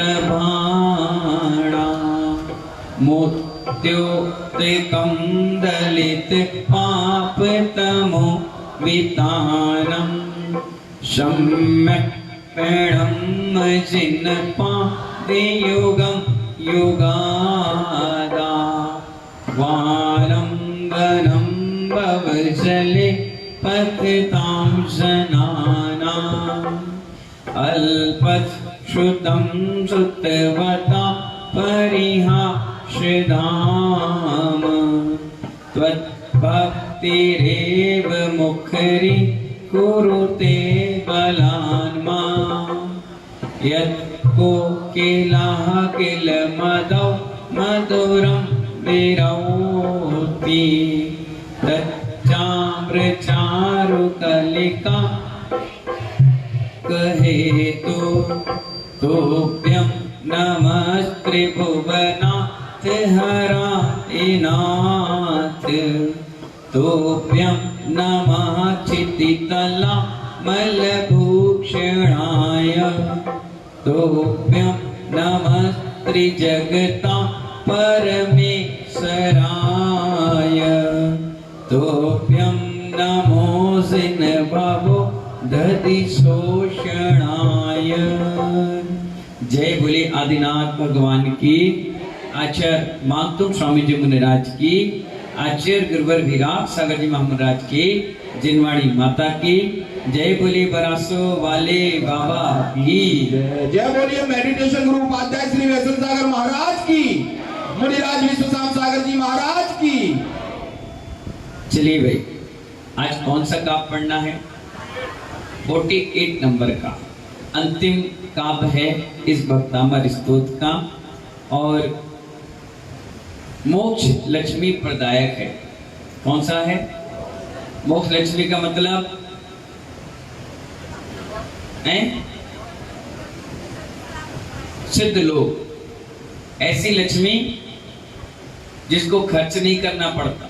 भाणा मोत्योक्तिकं दलित पापतमो वितानं सम्यक् पेणं जिन पादे युगं युगादा वारं वनं भवजले पतितां जनानाम् अल्पत् श्रुतं श्रुतवता परिहास्यधाम त्वद्भक्तिरेव मुखरी कुरुते बलान्मा यत्कोकिलः किल मदौ मधुरं विरौति तच्चामृचारुकलिका कहेतु तोभ्यं नमस्त्रिभुवनाथ हरायनाथ तोभ्यं नमः चितितला मलभूषणाय तोभ्यं नमः त्रिजगता परमेश्वराय तोभ्यं नमो जिनभवो दधि शोषणाय। जय बोले आदिनाथ भगवान की, आचार्य मानतुम स्वामी जी मुनिराज की, आचार्य गुरुवर विराट सागर जी महाराज की, जिनवाणी माता की, जय बोले बरासो वाले बाबा की, जय बोलिए मेडिटेशन गुरु उपाध्याय श्री वैष्णव सागर महाराज की, मुनिराज विश्वशाम सागर जी महाराज की। चलिए भाई, आज कौन सा काव्य पढ़ना है? 48 नंबर का अंतिम काव्य है इस भक्तामर स्तोत्र का और मोक्ष लक्ष्मी प्रदायक है। कौन सा है? मोक्ष लक्ष्मी का मतलब है सिद्ध लोग, ऐसी लक्ष्मी जिसको खर्च नहीं करना पड़ता,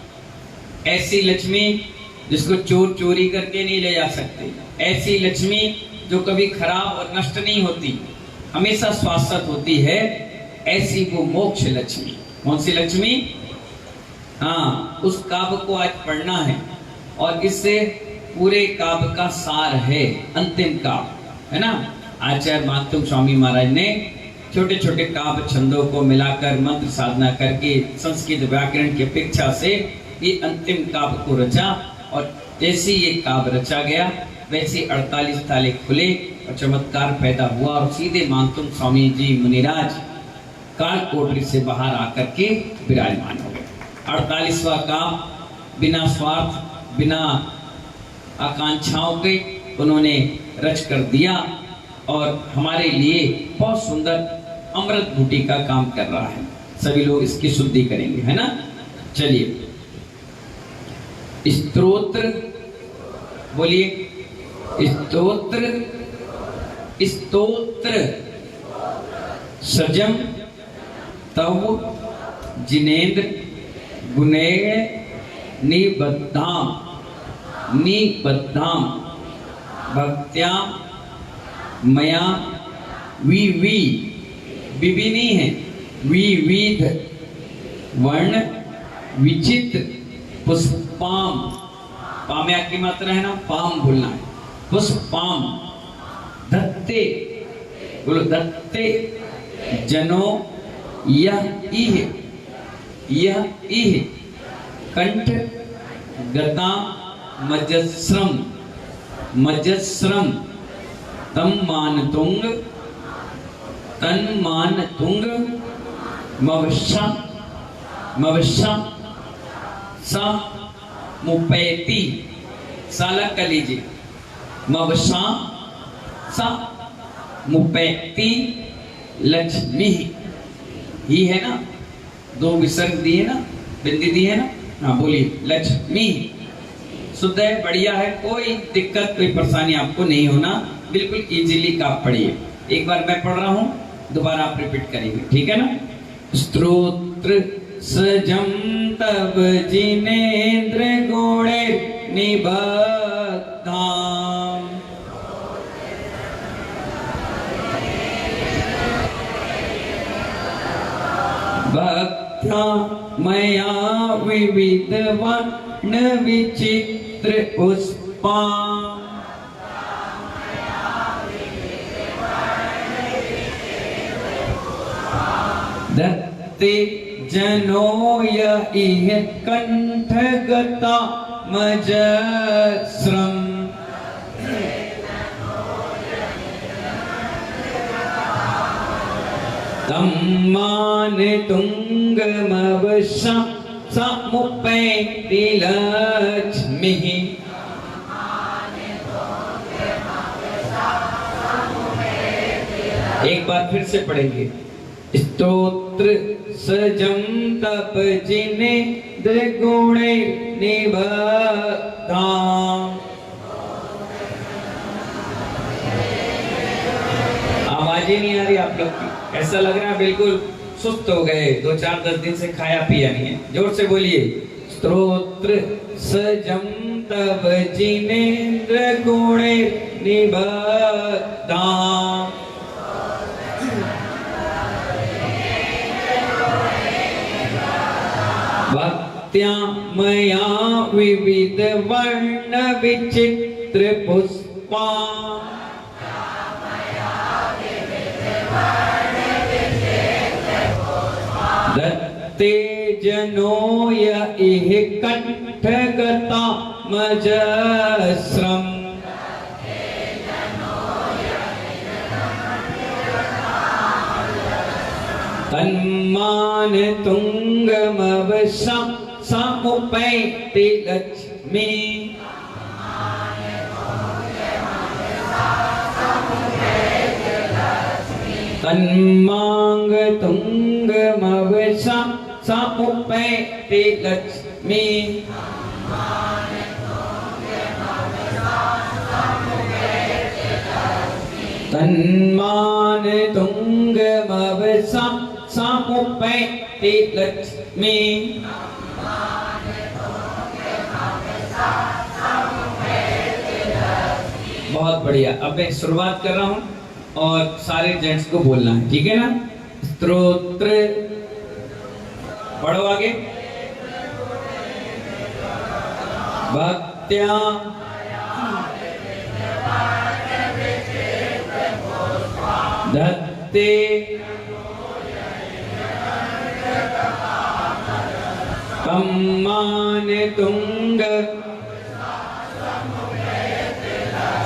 ऐसी लक्ष्मी जिसको चोर चोरी करके नहीं ले जा सकते, ऐसी लक्ष्मी जो कभी खराब और नष्ट नहीं होती, हमेशा शाश्वत होती है, ऐसी वो मोक्ष लक्ष्मी। कौन सी लक्ष्मी? हाँ, उस काव्य को आज पढ़ना है और इससे पूरे काव्य का सार है, अंतिम काव्य है ना। आचार्य मातुम स्वामी महाराज ने छोटे छोटे काव्य छंदों को मिलाकर मंत्र साधना करके संस्कृत व्याकरण की अपेक्षा से ये अंतिम काव्य को रचा और जैसे ये काव्य रचा गया वैसे 48 ताले खुले और चमत्कार पैदा हुआ और सीधे मानतुम स्वामी जी मुनिराज काल कोठरी से बाहर आकर के विराजमान हो गए। 48वां काव्य बिना स्वार्थ बिना आकांक्षाओं के उन्होंने रच कर दिया और हमारे लिए बहुत सुंदर अमृत बूटी का काम कर रहा है। सभी लोग इसकी शुद्धि करेंगे, है ना। चलिए, स्तोत्र बोलिए, स्तोत्र स्तोत्र सजम तव जिनेन्द्र गुणे निबद्धाम भक्त्या मया विधि नहीं है, विविध वर्ण विचित्र पुष्पाम, पाम्या की मात्रा है ना, पाम बोलना है, पुष्पाम दत्ते, बोलो दत्ते जनो यह कंठ गता मजस्रम तम मान तुंग मवशा सा मुपैती, साला कर लीजिए, मवशा सा मुपैती लक्ष्मी ही है ना, दो विसर्ग दिए ना, बिंदी दी है ना। हाँ बोलिए, लक्ष्मी शुद्ध है, बढ़िया है, कोई दिक्कत कोई परेशानी आपको नहीं होना, बिल्कुल इजीली का पढ़िए। एक बार मैं पढ़ रहा हूँ, दोबारा आप रिपीट करेंगे, ठीक है ना। स्तोत्र सजम तब जिनेन्द्र गुणे निबद्धाम भक्त्या मया विविध वर्ण विचित्र पुष्पा दत्ते जनो इह कंठगता मजस्रम तम्मान तुंगमवशा समुपैति लक्ष्मीः एक बार फिर से पढ़ेंगे। स्तोत्र सजम तप जिने द्रिगुणे निबद्धा आवाज ही नहीं आ रही आप लोग की, ऐसा लग रहा है बिल्कुल सुस्त हो गए, 2-4-10 दिन से खाया पिया नहीं है। जोर से बोलिए। स्तोत्र सजम तप जिनेन्द्र गुणे निबद्धा भक्त्या मया विविध वर्ण विचित्र पुष्पा दत्ते जनो इह कंठगता मजस्रम तन्मान तुंगमवशा समुपैति लक्ष्मी तन्मांग तुंगमवशा समुपैति लक्ष्मी तन्मान तुंगमवशा समुपैति लक्ष्मी। बहुत बढ़िया। अब मैं शुरुआत कर रहा हूं और सारे जेंट्स को बोलना है, ठीक है ना। स्तोत्र पढ़ो आगे। भक्त्या धत्ते तम्मान तुंग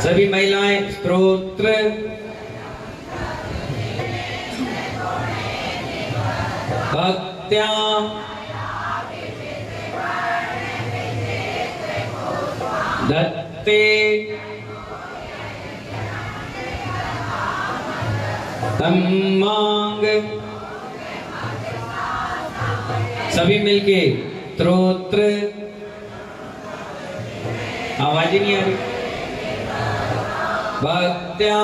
सभी महिलाएं स्तोत्र भक्त्या दत्ते तम्मांग सभी मिलके स्तोत्र आवाज ही नहीं आ रही। भक्त्या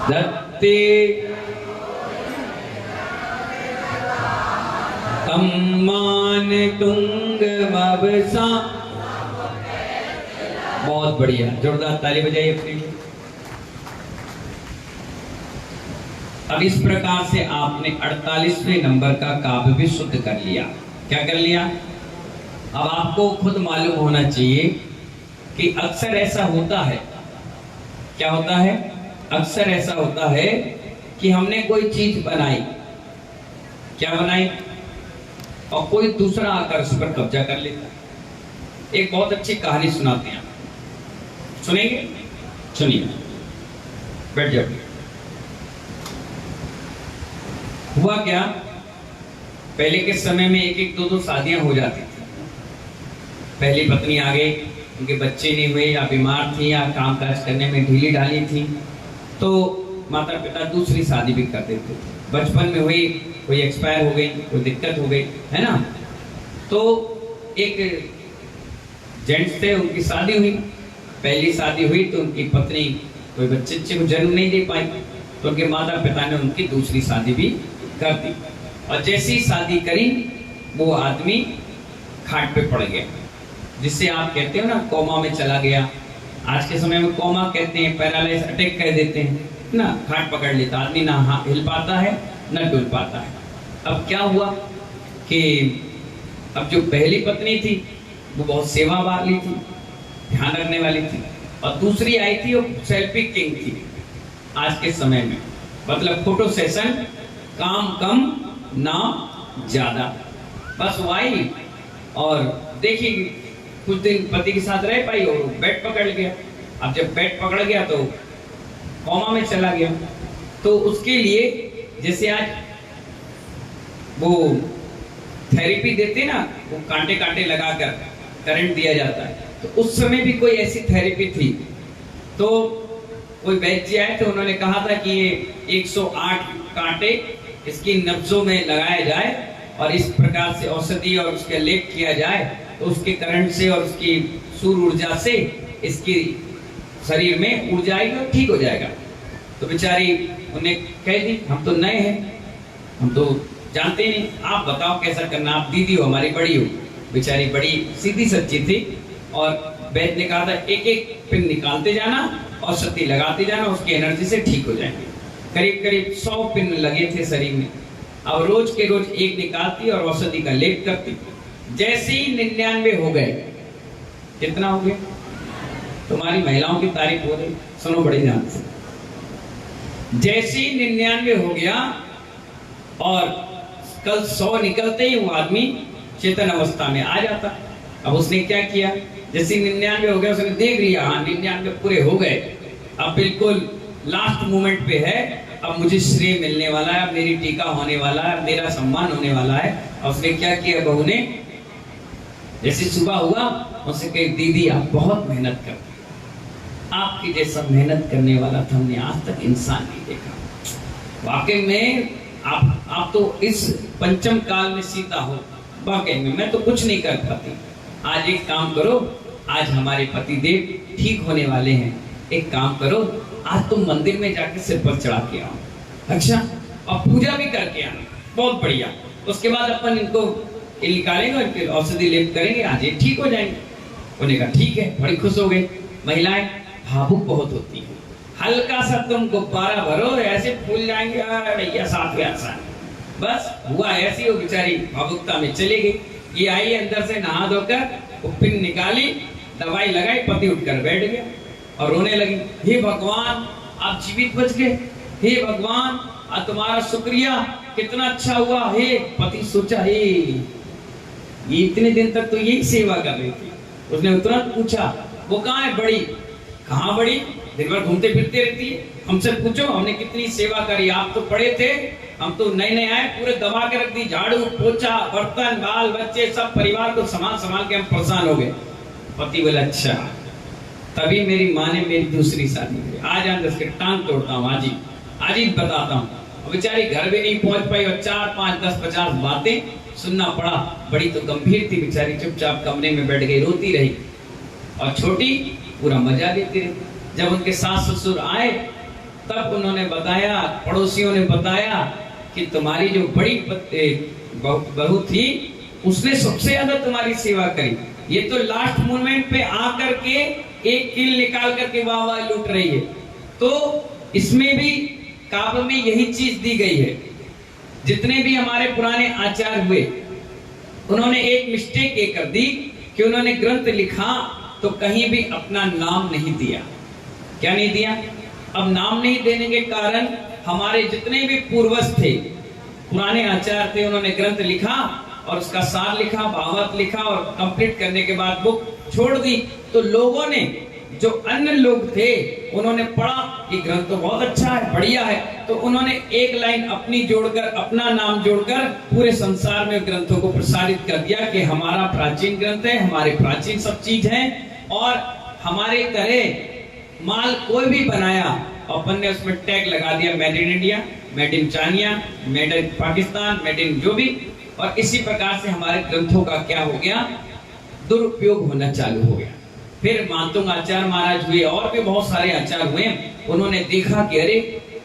दत्ते तम्मान तुंगमवशा। बहुत बढ़िया, जोरदार ताली बजाइए अपने लिए। अब इस प्रकार से आपने 48वें नंबर का काव्य भी शुद्ध कर लिया। क्या कर लिया? अब आपको खुद मालूम होना चाहिए कि अक्सर ऐसा होता है, क्या होता है? अक्सर ऐसा होता है कि हमने कोई चीज बनाई, क्या बनाई, और कोई दूसरा आकर उस पर कब्जा कर लेता है। एक बहुत अच्छी कहानी सुनाते हैं, सुनेंगे? सुनिए, बैठ जाओ। हुआ क्या, पहले के समय में एक एक दो दो शादियां हो जाती थी। पहली पत्नी आ गई, उनके बच्चे नहीं हुए या बीमार थी या काम काज करने में ढीली ढाली थी, तो माता पिता दूसरी शादी भी कर देते थे। बचपन में हुई, कोई एक्सपायर हो गई, कोई दिक्कत हो गई, है ना। तो एक जेंट्स थे, उनकी शादी हुई, पहली शादी हुई तो उनकी पत्नी कोई बच्चे को जन्म नहीं दे पाई, तो उनके माता पिता ने उनकी दूसरी शादी भी कर दी। और जैसी शादी करी वो आदमी खाट पे पड़ गया, जिससे आप कहते हो ना कोमा में चला गया। आज के समय में कोमा कहते हैं, पैरालाइज अटैक कह देते हैं, इतना घाट पकड़ लेता, आदमी ना हिल पाता है न डुल पाता है। अब क्या हुआ कि अब जो पहली पत्नी थी वो बहुत सेवा वाली थी, ध्यान रखने वाली थी, और दूसरी आई थी वो सेल्फी किंग थी आज के समय में। मतलब फोटो सेशन, काम कम नाम ज्यादा, बस वो आई और देखी कुछ दिन पति के साथ रह पाई और बेड पकड़ गया। अब जब बेड पकड़ गया तो कोमा में चला गया। तो उसके लिए जैसे आज वो थेरेपी देते ना, वो कांटे कांटे लगाकर करंट दिया जाता है, तो उस समय भी कोई ऐसी थेरेपी थी। तो कोई वैद्य जी आए थे, उन्होंने कहा था कि ये 108 कांटे इसकी नब्जों में लगाया जाए और इस प्रकार से औषधि और उसका लेप किया जाए, तो उसके करंट से और उसकी सूर्य ऊर्जा से इसकी शरीर में ऊर्जा आएगी और ठीक हो जाएगा। तो बेचारी उन्हें कह दी, हम तो नए हैं, हम तो जानते नहीं, आप बताओ कैसा करना, आप दीदी हो, हमारी बड़ी हो। बेचारी बड़ी सीधी सच्ची थी और वैद्य ने कहा था एक एक पिन निकालते जाना, औषधि लगाते जाना, उसकी एनर्जी से ठीक हो जाएंगे। करीब करीब 100 पिन लगे थे शरीर में। अब रोज के रोज एक निकालती और औषधि का लेप करती। जैसे ही 99 हो गए, कितना हो गया? तुम्हारी महिलाओं की तारीफ हो रही, सुनो बड़े ध्यान से। जैसे ही 99 हो गया और कल 100 निकलते ही वो आदमी चेतन अवस्था में आ जाता। अब उसने क्या किया, जैसे 99 हो गया उसने देख लिया, हाँ 99 पूरे हो गए, अब बिल्कुल लास्ट मोमेंट पे है, अब मुझे श्रेय मिलने वाला है, अब मेरी टीका होने वाला है, मेरा सम्मान होने वाला है। और उसने क्या किया, बहू ने जैसे सुबह हुआ उससे कही, दीदी आप बहुत मेहनत करते, आपकी जैसा मेहनत करने वाला तो हमने आज तक इंसान नहीं देखा। वाकई में आप तो इस पंचम काल में सीता हो, वाकई में मैं तो कुछ नहीं कर पाती। आज एक काम करो, आज हमारे पति देव ठीक होने वाले हैं, एक काम करो आज तुम मंदिर में जाके सिर पर चढ़ा के आओ, अच्छा, और पूजा भी करके आना, बहुत बढ़िया। उसके बाद अपन इनको निकालेंगे और फिर औषधि लेप करेंगे, आज ये ठीक हो जाएंगे। उन्होंने कहा ठीक है, बड़ी खुश हो गई। महिलाएं भावुक बहुत होती है, हल्का सा तुम गुब्बारा भरो ऐसे फूल जाएंगे, भैया 7वें आसान। बस हुआ ऐसी, वो बेचारी भावुकता में चली गई। ये आई अंदर से नहा धोकर, वो पिन निकाली, दवाई लगाई, पति उठकर बैठ गया और रोने लगी, हे भगवान आप जीवित बच गए, हे भगवान तुम्हारा शुक्रिया, कितना अच्छा हुआ। हे पति सोचा, हे ये इतने दिन तक तो यही सेवा कर रही थी। उसने तुरंत पूछा, वो कहाँ है बड़ी? कहाँ बड़ी? दिन भर घूमते फिरते रहती है, हमसे पूछो हमने कितनी सेवा करी। आप तो पड़े थे, हम तो नए नए आए, पूरे दबा के रख दी, झाड़ू पोछा बर्तन बाल बच्चे सब परिवार को संभाल संभाल के हम परेशान हो गए। पति बोला, अच्छा तभी मेरी माँ ने मेरी दूसरी शादी की, आज आंद उसके टांग तोड़ता हूँ, आज ही बताता हूँ। बेचारी घर भी नहीं पहुंच पाई और 4 5 10 50 बातें सुनना पड़ा। बड़ी तो गंभीर थी बेचारी, चुपचाप कमरे में बैठ गई, रोती रही, और छोटी पूरा मजा लेती रही। जब उनके सास ससुर आए तब उन्होंने बताया, पड़ोसियों ने बताया कि तुम्हारी जो बड़ी बहू थी उसने सबसे ज्यादा तुम्हारी सेवा करी, ये तो लास्ट मोमेंट पे आकर के एक किल निकाल करके वाह वाह लूट रही है। तो इसमें भी काव्य में यही चीज दी गई है। जितने भी हमारे पुराने आचार्य हुए, उन्होंने एक मिस्टेक ये कर दी कि उन्होंने ग्रंथ लिखा तो कहीं भी अपना नाम नहीं दिया। क्या नहीं दिया? अब नाम नहीं देने के कारण हमारे जितने भी पूर्वज थे, पुराने आचार्य थे, उन्होंने ग्रंथ लिखा और उसका सार लिखा, भावार्थ लिखा और कंप्लीट करने के बाद बुक छोड़ दी। तो लोगों ने, जो अन्य लोग थे, उन्होंने पढ़ा कि ग्रंथ तो बहुत अच्छा है, बढ़िया है, तो उन्होंने एक लाइन अपनी जोड़कर, अपना नाम जोड़कर पूरे संसार में ग्रंथों को प्रसारित कर दिया कि हमारा प्राचीन ग्रंथ है, हमारे प्राचीन सब चीज है, और हमारे तरह माल कोई भी बनाया अपन ने उसमें टैग लगा दिया, made in India, made in China, made in Pakistan, made in जो भी। और इसी प्रकार से हमारे ग्रंथों का क्या हो गया, दुरुपयोग होना चालू हो गया। फिर मातुंग आचार्य महाराज हुए और भी बहुत सारे आचार्य हुए, उन्होंने देखा कि अरे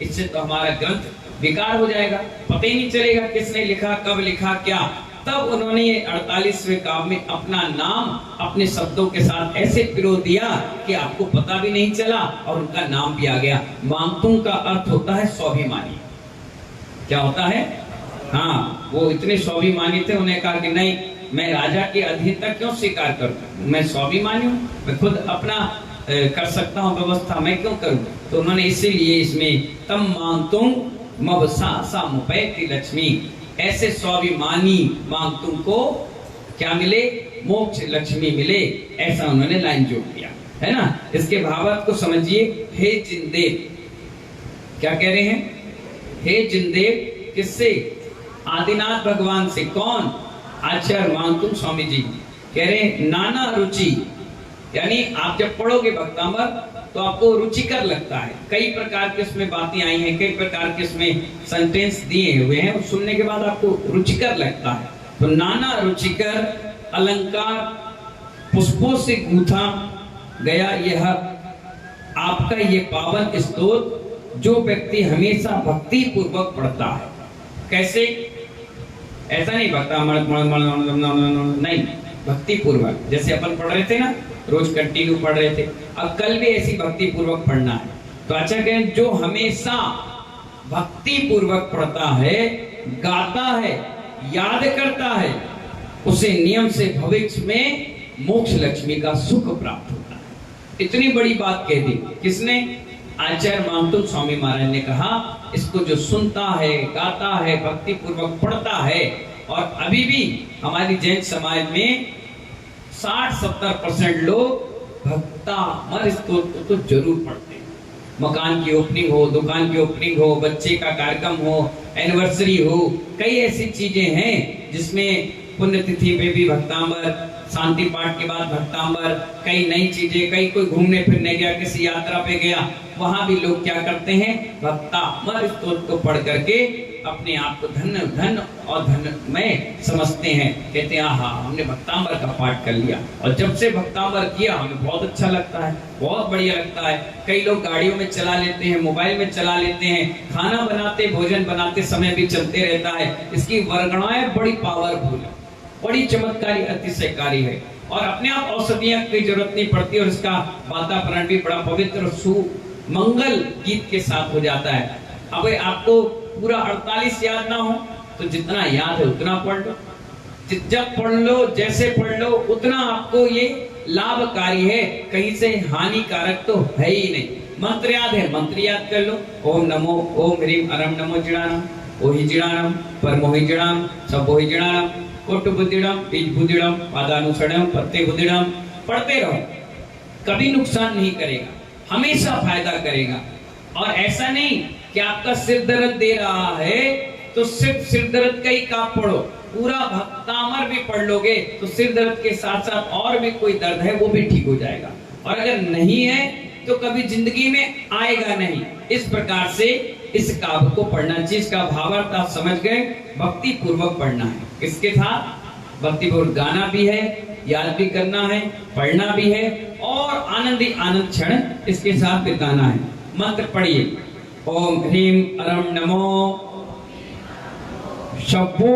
इससे तो हमारा ग्रंथ बेकार हो जाएगा, पता ही नहीं चलेगा किसने लिखा, कब लिखा, क्या। तब उन्होंने 48वें काव्य में अपना नाम अपने शब्दों के साथ ऐसे पिरो दिया कि आपको पता भी नहीं चला और उनका नाम भी आ गया। मांगतुंग का अर्थ होता है स्वाभिमानी। क्या होता है? हाँ, वो इतने स्वाभिमानी थे, उन्हें कहा कि नहीं, मैं राजा की अधीनता क्यों स्वीकार करूं, मैं स्वाभिमानी हूं, मैं खुद अपना कर सकता हूं व्यवस्था, मैं क्यों करूं। तो उन्होंने इसीलिए इसमें तम मांगतुंग मबसा मुपैति लक्ष्मी, ऐसे स्वाभिमानी मांगतुंग को क्या मिले? मोक्ष लक्ष्मी मिले। ऐसा उन्होंने लाइन जोड़ दिया है ना। इसके भावार्थ को समझिए। हे जिनदेव, क्या कह रहे हैं? हे जिनदेव, किससे? आदिनाथ भगवान से। कौन? आचार्य मांगतुंग स्वामी जी कह रहे हैं नाना रुचि, यानी आप जब पढ़ोगे भक्तामृत तो आपको रुचिकर लगता है। कई प्रकार के उसमें बातें आई हैं, कई प्रकार के उसमें सेंटेंस दिए हुए हैं, और सुनने के बाद आपको रुचिकर लगता है। तो नाना रुचिकर अलंकार पुष्पों से गूंथा गया यह आपका ये पावन स्तोत्र, जो व्यक्ति हमेशा भक्ति पूर्वक पढ़ता है। कैसे? ऐसा नहीं भक्तामृत नहीं, भक्ति पूर्वक, जैसे अपन पढ़ रहे थे ना, रोज कंटिन्यू पढ़ रहे थे, अब कल भी ऐसी भक्ति पूर्वक पढ़ना है। तो अच्छा कहें, जो हमेशा भक्ति पूर्वक पढ़ता है, गाता है, याद करता है, उसे नियम से भविष्य में मोक्ष लक्ष्मी का सुख प्राप्त होता है। इतनी बड़ी बात कह दी। किसने? आचार्य मांगतुंग स्वामी महाराज ने कहा, इसको जो सुनता है, गाता है, भक्ति पूर्वक पढ़ता है। और अभी भी हमारी जैन समाज में 60-70% लोग भक्तामृत स्तोत्र तो जरूर पढ़ते हैं। मकान की ओपनिंग हो, दुकान की ओपनिंग हो, बच्चे का कार्यक्रम हो, एनिवर्सरी हो, कई ऐसी चीजें हैं जिसमें पुण्यतिथि पे भी भक्तामृत, शांति पाठ के बाद भक्तामृत, कई नई चीजें, कई कोई घूमने फिरने गया, किसी यात्रा पे गया, वहां भी लोग क्या करते हैं? भक्तामृत स्तोत्र को पढ़ करके अपने आप को धन्य धन्य और धन्यमय समझते हैं। कहते हैं आहा, हमने भक्तामृत का पाठ कर लिया, और जब से भक्तामृत किया हमें बहुत अच्छा लगता है, बहुत बढ़िया लगता है। कई लोग गाड़ियों में चला लेते हैं, मोबाइल में चला लेते हैं, खाना बनाते, भोजन बनाते समय भी चलते रहता है। इसकी वर्णनाएं बड़ी पावरफुल है, बड़ी चमत्कारी, अतिशयकारी है, और अपने आप औषधियां की जरूरत नहीं पड़ती, और इसका वातावरण भी बड़ा पवित्र और सुमंगल गीत के साथ हो जाता है। अब आपको पूरा 48 याद ना हो तो जितना याद है उतना पढ़ लो, जब पढ़ लो, जैसे पढ़ लो, उतना आपको ये लाभकारी है, कहीं से हानिकारक तो है ही नहीं। मंत्र याद है, मंत्र याद कर लो। ओम नमो, ओम ह्रीम अरम नमो जिणानम, ओहि जिणानम, परमोहि जिणाम, सबोहि जिणानम, कोटु बुद्धिडम, बीज बुद्धिडम, पादानुसरणम, पत्ते बुद्धिडम। पढ़ते रहो, कभी नुकसान नहीं करेगा, हमेशा फायदा करेगा। और ऐसा नहीं कि आपका सिर दर्द दे रहा है तो सिर्फ सिर दर्द का ही काम पढ़ो, पूरा भक्तामृत भी पढ़ लोगे तो सिर दर्द के साथ साथ और भी कोई दर्द है वो भी ठीक हो जाएगा। और अगर नहीं है तो कभी जिंदगी में आएगा नहीं। इस प्रकार से इस काव्य को पढ़ना चाहिए। इसका भावार्थ आप समझ गए, भक्ति पूर्वक पढ़ना है। इसके साथ भक्ति पूर्वक गाना भी है, याद भी करना है, पढ़ना भी है, और आनंद ही आनंद क्षण इसके साथ बिताना है। मंत्र पढ़िए। ओम ह्रीम अरम नमो शब्बो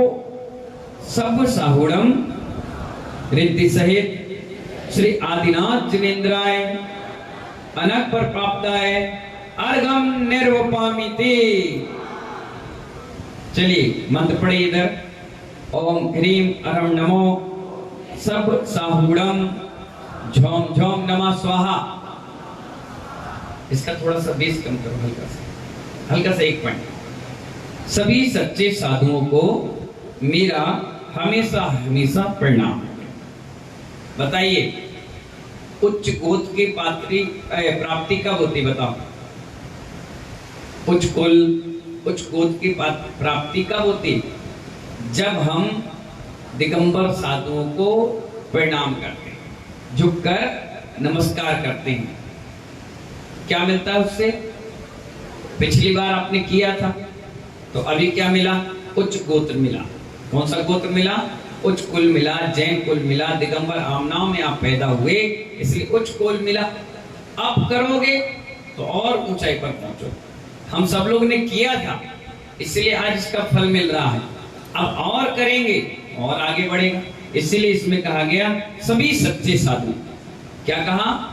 सब साहुड़म रिद्धि सहित श्री आदिनाथ जिनेन्द्राय अनक पर प्राप्ताय अर्घम निर्वपामिते। चलिए मंत्र पढ़िए इधर। ओम ह्रीम अरम नमो सब साहुड़म झोम झोम नमः स्वाहा। इसका थोड़ा सा बेस कम करो, हल्का सा 1 पॉइंट। सभी सच्चे साधुओं को मेरा हमेशा हमेशा प्रणाम। बताइए उच्च गोत्र की प्राप्ति कब होती? बताओ। उच्च कुल, उच्च गोत्र की प्राप्ति कब होती? जब हम दिगंबर साधुओं को प्रणाम करते हैं, झुककर नमस्कार करते हैं। क्या मिलता है उससे? पिछली बार आपने किया था तो अभी क्या मिला? उच्च गोत्र मिला। कौन सा गोत्र मिला? उच्च कुल मिला, जैन कुल मिला, दिगंबर आमनाओं में आप पैदा हुए, इसलिए उच्च कुल मिला। अब करोगे तो और ऊंचाई पर पहुंचो। हम सब लोग ने किया था, इसलिए आज इसका फल मिल रहा है। अब और करेंगे और आगे बढ़ेगा। इसीलिए इसमें कहा गया सभी सच्चे साधु। क्या कहा?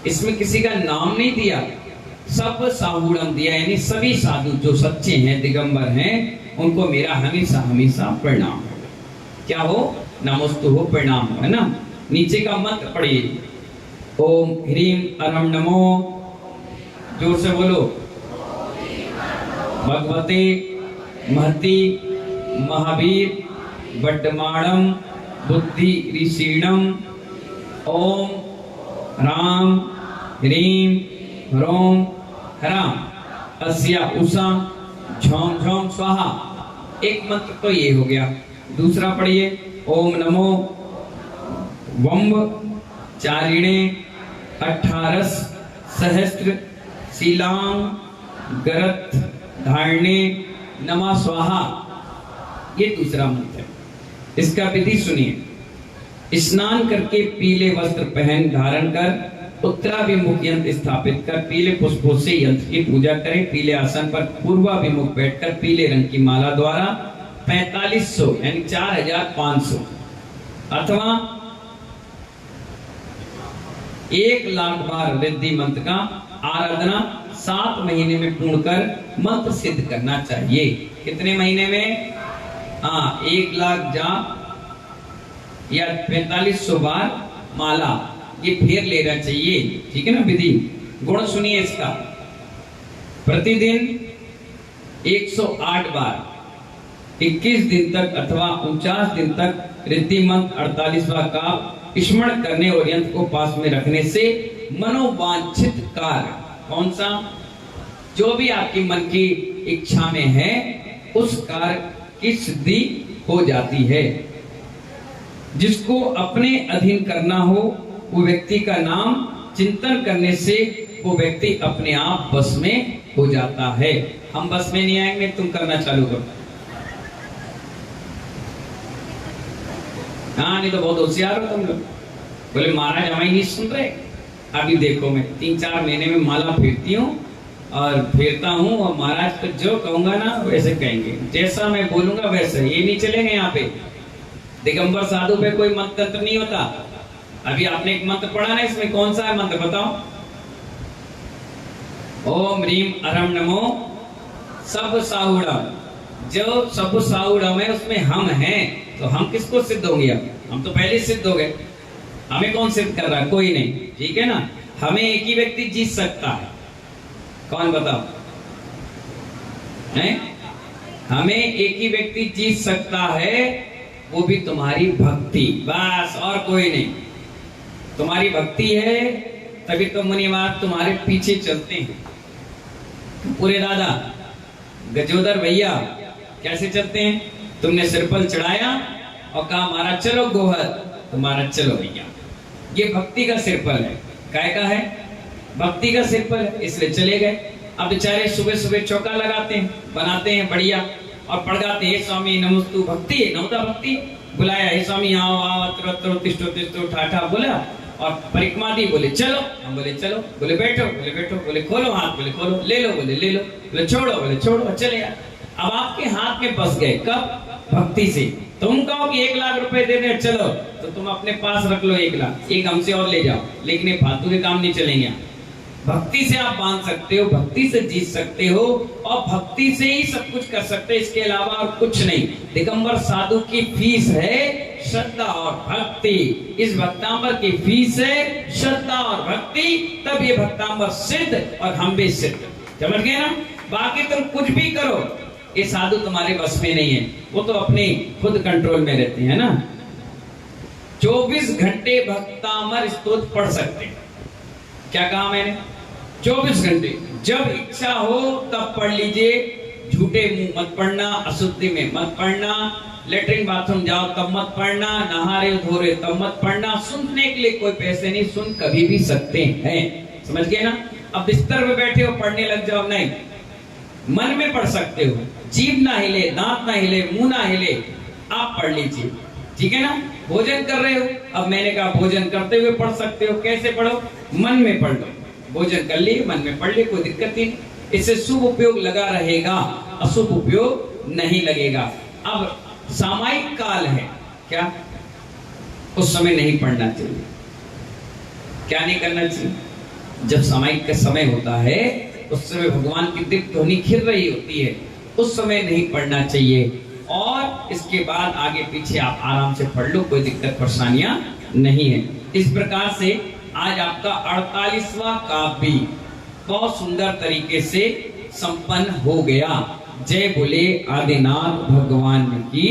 इसमें किसी का नाम नहीं दिया, सब साहूड़म दिया, यानी सभी साधु जो सच्चे हैं, दिगंबर हैं, उनको मेरा हमेशा हमेशा प्रणाम हो। क्या हो? नमोस्तु हो, प्रणाम हो, है ना। नीचे का मंत्र पढ़िए, ओम ह्रीम अरम नमो, जोर से बोलो, भगवते महति महावीर वड्डमाणम बुद्धि ऋषीणम ओम राम ह्रीम ह्रोम हराम अस्या उषा झोम झोम स्वाहा। एक मंत्र तो ये हो गया। दूसरा पढ़िए, ओम नमो वम्ब चारिणे 18 सहस्त्र शीलांग गरथ धारणे नमा स्वाहा। ये दूसरा मंत्र है। इसका विधि सुनिए। स्नान करके पीले वस्त्र पहन धारण कर उत्तराभिमुख यंत्र स्थापित कर पीले पुष्पों से यंत्र की पूजा करें। पीले आसन पर पूर्वाभिमुख बैठकर पीले रंग की माला द्वारा 4500 यानी 4500 अथवा 1,00,000 बार रिद्धि मंत्र का आराधना 7 महीने में पूर्ण कर मंत्र सिद्ध करना चाहिए। कितने महीने में? 1,00,000 जाप या 4500 बार माला, ये फेर लेना चाहिए। ठीक है ना विधि? गुण सुनिए इसका। प्रतिदिन 108 बार 21 दिन तक अथवा 49 दिन तक रिद्धि मंत्र 48वां का स्मरण करने और यंत्र को पास में रखने से मनोवांछित कार्य, कौन सा? जो भी आपकी मन की इच्छा में है उस कार्य की सिद्धि हो जाती है। जिसको अपने अधीन करना हो वो व्यक्ति का नाम चिंतन करने से वो व्यक्ति अपने आप बस में हो जाता है। हम बस में नहीं आएंगे, तुम करना चालू करो। हाँ, नहीं तो बहुत होशियार हो तुम लोग। बोले महाराज हमारी नहीं सुन रहे। अभी देखो, मैं 3-4 महीने में माला फेरती हूँ और फेरता हूँ, और महाराज को जो कहूंगा ना वैसे कहेंगे, जैसा मैं बोलूंगा वैसे। ये नहीं चलेंगे यहाँ पे। दिगंबर साधु पे कोई मंत्र तंत्र नहीं होता। अभी आपने एक मंत्र पढ़ा ना, इसमें कौन सा है मंत्र बताओ? ओम ह्रीम अरम नमो सब साहुड़म। जो सब साहुड़म है उसमें हम हैं, तो हम किसको सिद्ध होंगे? अब हम तो पहले सिद्ध हो गए। हमें कौन सिद्ध कर रहा है? कोई नहीं। ठीक है ना? हमें एक ही व्यक्ति जीत सकता है। कौन बताओ? है? हमें एक ही व्यक्ति जीत सकता है, वो भी तुम्हारी भक्ति, बस, और कोई नहीं। तुम्हारी भक्ति है तभी तो मुनि महाराज तुम्हारे पीछे चलते हैं। पूरे दादा गजोदर भैया कैसे चलते हैं? तुमने सिर पर चढ़ाया और कहा महाराज चलो गोहर, तो महाराज चलो भैया। ये भक्ति का सिरपल है। काय का है? भक्ति का सिरपल है, इसलिए चले गए। अब बेचारे सुबह सुबह चौका लगाते हैं, बनाते हैं बढ़िया, और पढ़ाते हैं स्वामी नमस्तु भक्ति है, नवता भक्ति। बुलाया, हे स्वामी आओ आओ, अत्र तिष्ठो तिष्ठो, ठाठा बोला और परिक्रमा दी। बोले चलो, हम बोले चलो। बोले बैठो, बोले बैठो। बोले खोलो हाथ, बोले खोलो। ले लो, बोले ले लो। बोले छोड़ो, बोले छोड़ो। चले यार। अब आपके हाथ में फंस गए। कब? भक्ति से। तुम कहो कि 1,00,000 रुपए दे दे, चलो, तो तुम अपने पास रख लो 1,00,000, एक हमसे और ले जाओ, लेकिन ये फालतू के काम नहीं चलेंगे। भक्ति से आप बांध सकते हो, भक्ति से जीत सकते हो, और भक्ति से ही सब कुछ कर सकते हैं, इसके अलावा और कुछ नहीं। दिगंबर साधु की फीस है श्रद्धा और भक्ति। इस भक्तांबर की फीस है श्रद्धा और भक्ति, तब ये भक्तांबर सिद्ध और हम भी सिद्ध। समझ गए ना? बाकी तुम कुछ भी करो, ये साधु तुम्हारे बस में नहीं है। वो तो अपने खुद कंट्रोल में रहते हैं ना। 24 घंटे भक्तांबर स्तोत्र पढ़ सकते हैं। क्या कहा मैंने? 24 घंटे, जब इच्छा हो तब पढ़ लीजिए। झूठे मुंह मत पढ़ना, अशुद्धि में मत पढ़ना, लेटरिन बाथरूम जाओ तब मत पढ़ना, नहा रहे धो रहे तब मत पढ़ना। सुनने के लिए कोई पैसे नहीं, सुन कभी भी सकते हैं। समझ गए ना? अब बिस्तर में बैठे हो पढ़ने लग जाओ, नहीं, मन में पढ़ सकते हो। जीभ ना हिले, दांत ना हिले, मुंह ना हिले, आप पढ़ लीजिए। ठीक है ना? भोजन कर रहे हो, अब मैंने कहा भोजन करते हुए पढ़ सकते हो। कैसे पढ़ो? मन में पढ़ लो। भोजन कर लिए, मन में पढ़ लिए, कोई दिक्कत नहीं। इससे शुभ उपयोग लगा रहेगा, अशुभ उपयोग नहीं लगेगा। अब सामायिक काल है, क्या उस समय नहीं पढ़ना चाहिए? क्या नहीं करना चाहिए? जब सामायिक का समय होता है उस समय भगवान की दिव्य ध्वनि खिल रही होती है, उस समय नहीं पढ़ना चाहिए। और इसके बाद आगे पीछे आप आराम से पढ़ लो, कोई दिक्कत परेशानियां नहीं है। इस प्रकार से आज आपका 48वां काव्य बहुत सुंदर तरीके से संपन्न हो गया। जय बोले आदिनाथ भगवान की